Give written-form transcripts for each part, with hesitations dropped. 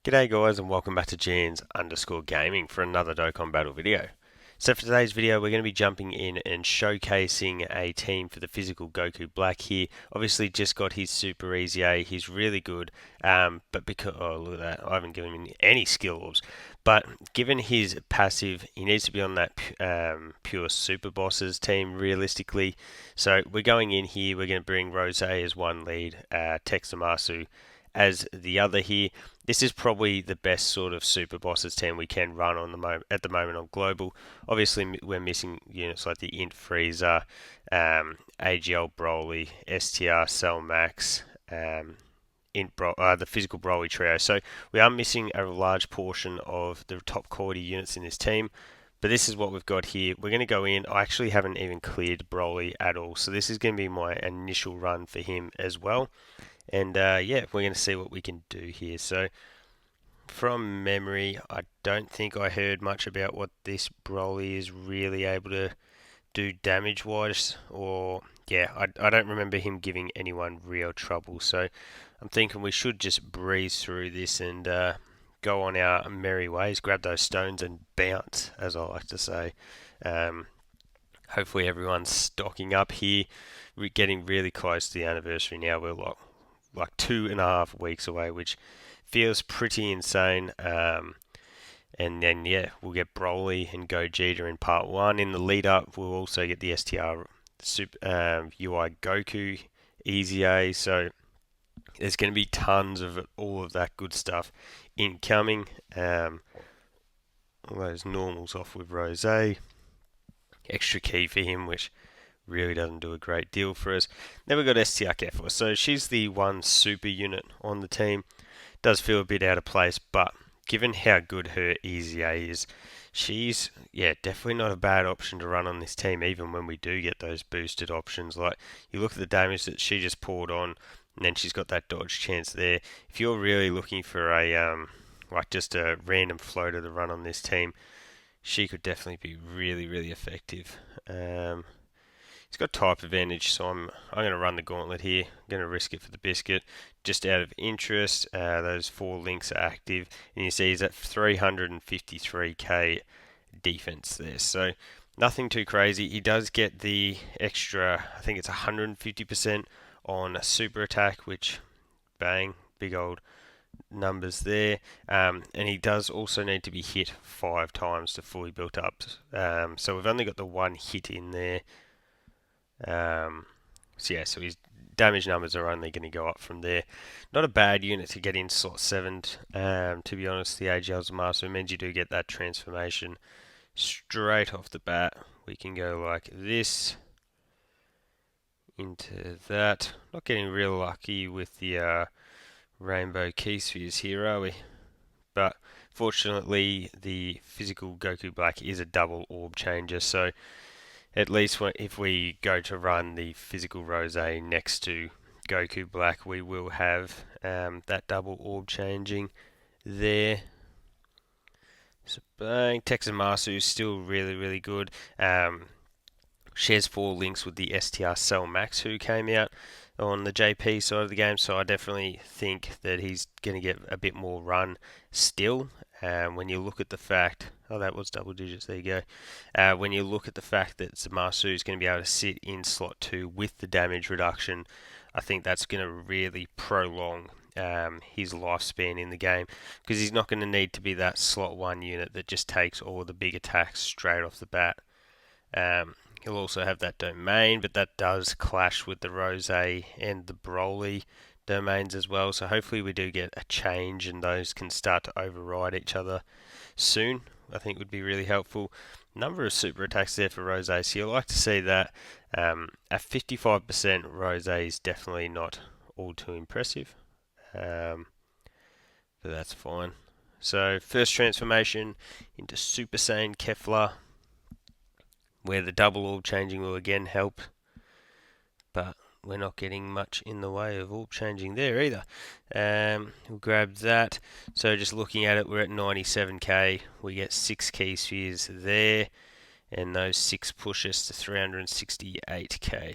G'day guys and welcome back to Jeans_gaming for another Dokkan Battle video. So for today's video we're going to be jumping in and showcasing a team for the physical Goku Black here. Obviously just got his Super Easy A, he's really good, but because, oh look at that, I haven't given him any skill orbs. But given his passive, he needs to be on that pure Super Bosses team realistically. So we're going in here, we're going to bring Rose as one lead, Texamasu as the other here. This is probably the best sort of super bosses team we can run on at the moment on global. Obviously, we're missing units like the Int Freezer, AGL Broly, STR Cell Max, the physical Broly trio. So we are missing a large portion of the top quality units in this team. But this is what we've got here. We're going to go in. I actually haven't even cleared Broly at all. So this is going to be my initial run for him as well. And yeah, we're going to see what we can do here. So from memory, I don't think I heard much about what this Broly is really able to do damage wise, or yeah, I don't remember him giving anyone real trouble. So I'm thinking we should just breeze through this and go on our merry ways, grab those stones and bounce, as I like to say. Hopefully everyone's stocking up here. We're getting really close to the anniversary now. We're like 2.5 weeks away, which feels pretty insane. And then yeah, we'll get Broly and Gogeta in part one. In the lead up, we'll also get the STR UI Goku Easy A. So there's going to be tons of all of that good stuff incoming. All those normals off with Rose. Extra key for him, which really doesn't do a great deal for us. Then we've got STR Kefla. So she's the one super unit on the team. Does feel a bit out of place, but given how good her Easy A is, she's definitely not a bad option to run on this team, even when we do get those boosted options. Like you look at the damage that she just poured on, and then she's got that dodge chance there. If you're really looking for a like just a random floater to run on this team, she could definitely be really effective. He's got type advantage, so I'm going to run the gauntlet here. I'm going to risk it for the biscuit, just out of interest. Those 4 links are active, and you see he's at 353k defense there. So nothing too crazy. He does get the extra, I think it's 150% on super attack, which bang, big old numbers there. And he does also need to be hit 5 times to fully built up. So we've only got the 1 hit in there. So his damage numbers are only going to go up from there. Not a bad unit to get in slot 7. To be honest, the AGL's Master means you do get that transformation straight off the bat. We can go like this into that. Not getting real lucky with the rainbow key spheres here, are we? But fortunately, the physical Goku Black is a double orb changer, so at least if we go to run the physical Rose next to Goku Black, we will have that double orb changing there. So bang, Texamasu is still really good. Shares 4 links with the STR Cell Max, who came out on the JP side of the game, so I definitely think that he's going to get a bit more run still. When you look at the fact, oh, that was double digits, there you go. When you look at the fact that Zamasu is going to be able to sit in slot 2 with the damage reduction, I think that's going to really prolong his lifespan in the game, because he's not going to need to be that slot 1 unit that just takes all the big attacks straight off the bat. He'll also have that domain, but that does clash with the Rose and the Broly domains as well. So hopefully we do get a change and those can start to override each other soon. I think would be really helpful. Number of super attacks there for Rose, so you'll like to see that. At 55%, Rose is definitely not all too impressive, but that's fine. So first transformation into Super Saiyan Kefla, where the double orb changing will again help, but we're not getting much in the way of orb changing there either. We'll grab that. So just looking at it, we're at 97k. We get 6 key spheres there, and those 6 push us to 368k,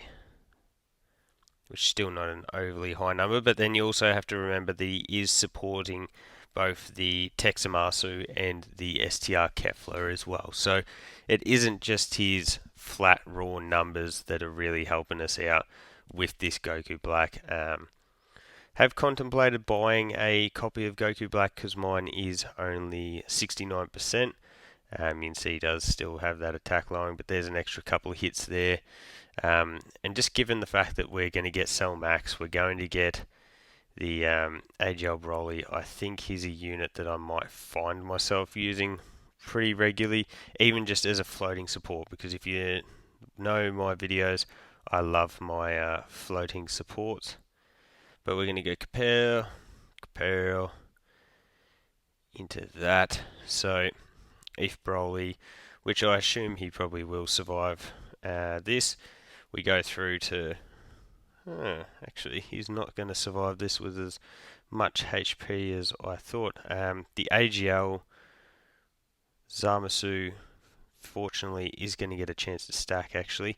which is still not an overly high number. But then you also have to remember that he is supporting both the Texamasu and the STR Kefla as well. So it isn't just his flat raw numbers that are really helping us out with this Goku Black. Have contemplated buying a copy of Goku Black because mine is only 69%. You can see he does still have that attack line, but there's an extra couple of hits there. And just given the fact that we're going to get Cell Max, we're going to get the AGL Broly, I think he's a unit that I might find myself using pretty regularly, even just as a floating support, because if you know my videos, I love my floating supports. But we're going to go compare into that. So if Broly, which I assume he probably will survive this, we go through to... actually, he's not going to survive this with as much HP as I thought. The AGL Zamasu, fortunately, is going to get a chance to stack, actually.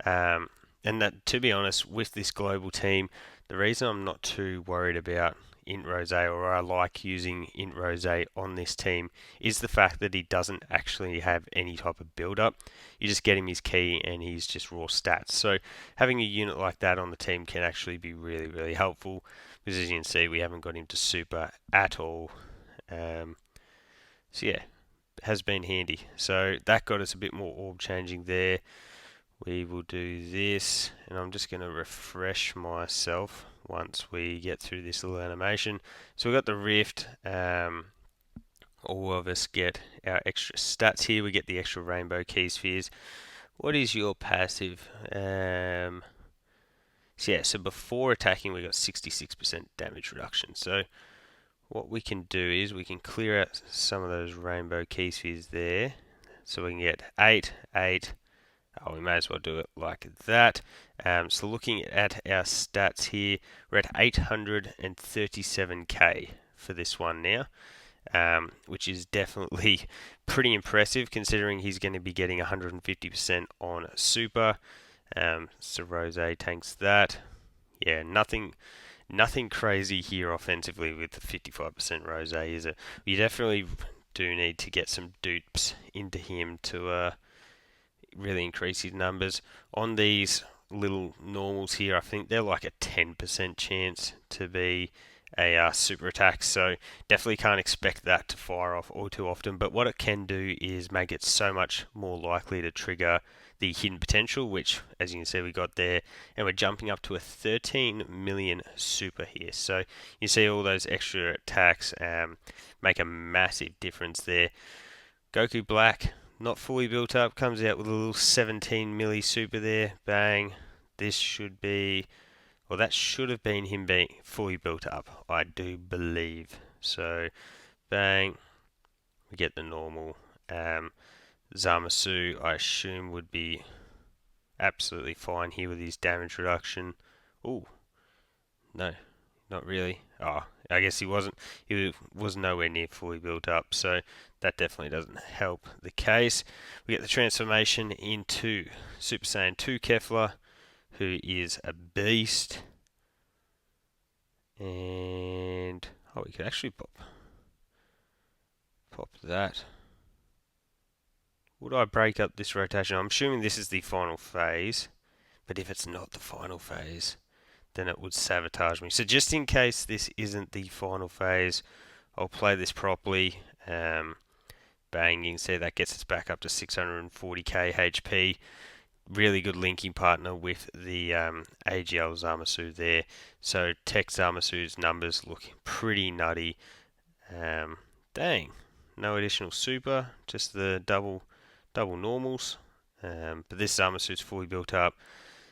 And that, to be honest, with this global team, the reason I'm not too worried about Int Rose, or I like using Int Rose on this team, is the fact that he doesn't actually have any type of build-up. You just get him his key and he's just raw stats. So having a unit like that on the team can actually be really, really helpful, because as you can see, we haven't got him to super at all. So yeah, has been handy. So that got us a bit more orb changing there. We will do this, and I'm just going to refresh myself once we get through this little animation. So we've got the Rift. All of us get our extra stats here. We get the extra rainbow key spheres. What is your passive? So yeah, so before attacking, we got 66% damage reduction. So what we can do is we can clear out some of those rainbow key spheres there. So we can get 8, 8. Oh, we may as well do it like that. So looking at our stats here, we're at 837k for this one now, which is definitely pretty impressive considering he's going to be getting 150% on Super. So Rose tanks that. Yeah, nothing crazy here offensively with the 55% Rose, is it? You definitely do need to get some dupes into him to really increase his numbers. On these little normals here, I think they're like a 10% chance to be a super attack, so definitely can't expect that to fire off all too often. But what it can do is make it so much more likely to trigger the hidden potential, which as you can see we got there, and we're jumping up to a 13 million super here. So you see all those extra attacks make a massive difference there. Goku Black, not fully built up, comes out with a little 17 milli super there. Bang. This should be, well, that should have been him being fully built up, I do believe. So, bang. We get the normal. Zamasu, I assume, would be absolutely fine here with his damage reduction. Ooh. No, not really. Oh, I guess he wasn't. He was nowhere near fully built up, so that definitely doesn't help the case. We get the transformation into Super Saiyan 2 Kefla, who is a beast. And oh, we could actually pop that. Would I break up this rotation? I'm assuming this is the final phase, but if it's not the final phase, then it would sabotage me. So just in case this isn't the final phase, I'll play this properly. Bang, you can see that gets us back up to 640k HP. Really good linking partner with the AGL Zamasu there. So Tech Zamasu's numbers look pretty nutty. Dang, no additional super, just the double normals. But this Zamasu's fully built up.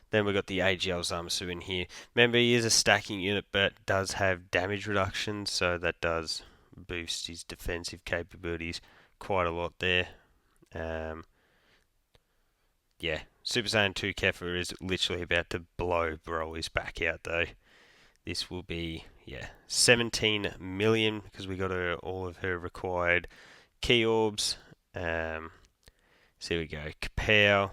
Then we've got the AGL Zamasu in here. Remember, he is a stacking unit, but does have damage reduction, so that does boost his defensive capabilities quite a lot there. Yeah, Super Saiyan 2 Kefla is literally about to blow Broly's back out, though. This will be, yeah, 17 million, because we got her all of her required key orbs. So here we go, Kapow.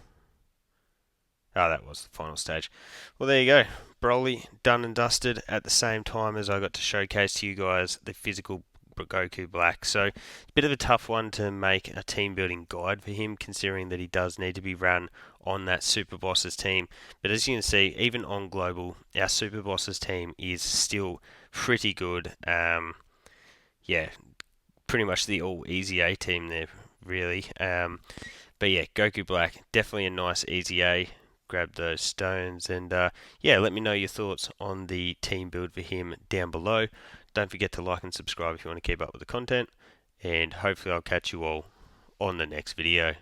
Oh, that was the final stage. Well, there you go. Broly done and dusted at the same time as I got to showcase to you guys the physical Goku Black. So it's a bit of a tough one to make a team building guide for him, considering that he does need to be run on that Super Bosses team. But as you can see, even on global, our Super Bosses team is still pretty good. Yeah, pretty much the all easy A team there, really. But yeah, Goku Black, definitely a nice easy A. Grab those stones and yeah, let me know your thoughts on the team build for him down below. Don't forget to like and subscribe if you want to keep up with the content, and hopefully I'll catch you all on the next video.